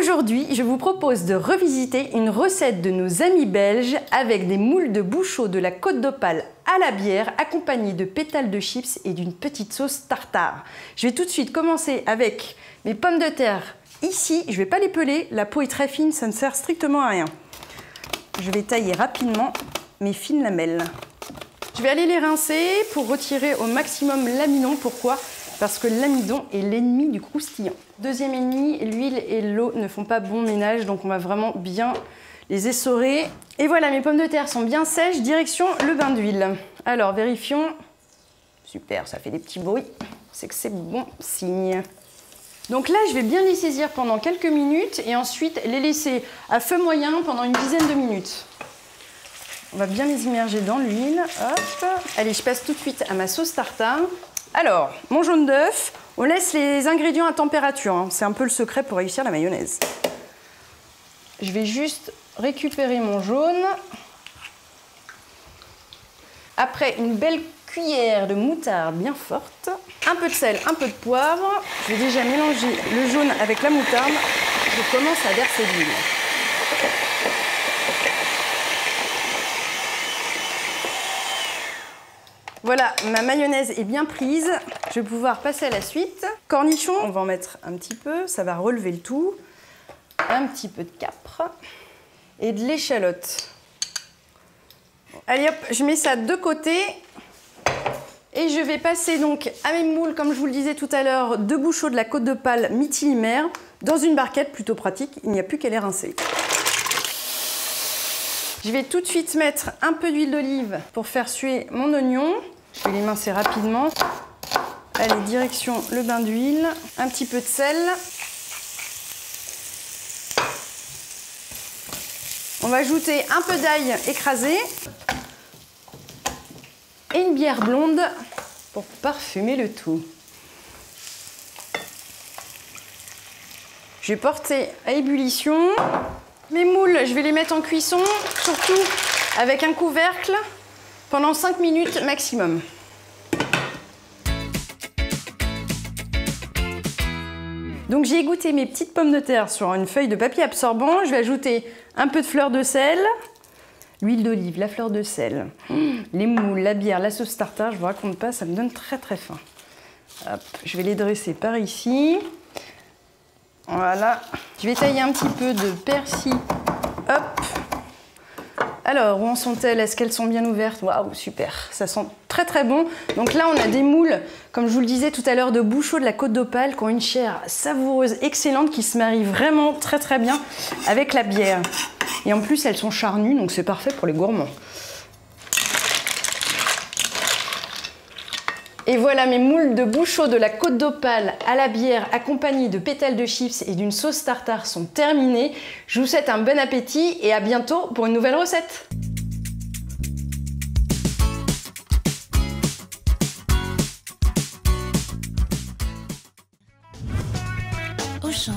Aujourd'hui, je vous propose de revisiter une recette de nos amis belges avec des moules de bouchot de la Côte d'Opale à la bière accompagnés de pétales de chips et d'une petite sauce tartare. Je vais tout de suite commencer avec mes pommes de terre. Ici, je ne vais pas les peler, la peau est très fine, ça ne sert strictement à rien. Je vais tailler rapidement mes fines lamelles. Je vais aller les rincer pour retirer au maximum l'amidon. Pourquoi ? Parce que l'amidon est l'ennemi du croustillant. Deuxième ennemi, l'huile et l'eau ne font pas bon ménage, donc on va vraiment bien les essorer. Et voilà, mes pommes de terre sont bien sèches, direction le bain d'huile. Alors, vérifions. Super, ça fait des petits bruits. C'est que c'est bon signe. Donc là, je vais bien les saisir pendant quelques minutes et ensuite les laisser à feu moyen pendant une dizaine de minutes. On va bien les immerger dans l'huile. Hop. Allez, je passe tout de suite à ma sauce tartare. Alors, mon jaune d'œuf, on laisse les ingrédients à température, hein. C'est un peu le secret pour réussir la mayonnaise. Je vais juste récupérer mon jaune. Après, une belle cuillère de moutarde bien forte. Un peu de sel, un peu de poivre. Je vais déjà mélanger le jaune avec la moutarde. Je commence à verser de l'huile. Voilà, ma mayonnaise est bien prise. Je vais pouvoir passer à la suite. Cornichons, on va en mettre un petit peu, ça va relever le tout. Un petit peu de capre et de l'échalote. Allez hop, je mets ça de côté. Et je vais passer donc à mes moules, comme je vous le disais tout à l'heure, de bouchot de la Côte d'Opale mi-limaire dans une barquette plutôt pratique. Il n'y a plus qu'à les rincer. Je vais tout de suite mettre un peu d'huile d'olive pour faire suer mon oignon. Je vais les mincer rapidement. Allez, direction le bain d'huile. Un petit peu de sel. On va ajouter un peu d'ail écrasé. Et une bière blonde pour parfumer le tout. Je vais porter à ébullition. Mes moules, je vais les mettre en cuisson, surtout avec un couvercle, pendant 5 minutes maximum. Donc j'ai égoutter mes petites pommes de terre sur une feuille de papier absorbant. Je vais ajouter un peu de fleur de sel, l'huile d'olive, la fleur de sel, les moules, la bière, la sauce tartare. Je vous raconte pas, ça me donne très très faim. Hop, je vais les dresser par ici. Voilà, je vais tailler un petit peu de persil. Hop. Alors, où en sont-elles? Est-ce qu'elles sont bien ouvertes? Waouh, super, ça sent très très bon. Donc là, on a des moules, comme je vous le disais tout à l'heure, de bouchot de la Côte d'Opale, qui ont une chair savoureuse, excellente, qui se marie vraiment très très bien avec la bière. Et en plus, elles sont charnues, donc c'est parfait pour les gourmands. Et voilà, mes moules de bouchot de la Côte d'Opale à la bière accompagnés de pétales de chips et d'une sauce tartare sont terminés. Je vous souhaite un bon appétit et à bientôt pour une nouvelle recette. Auchan.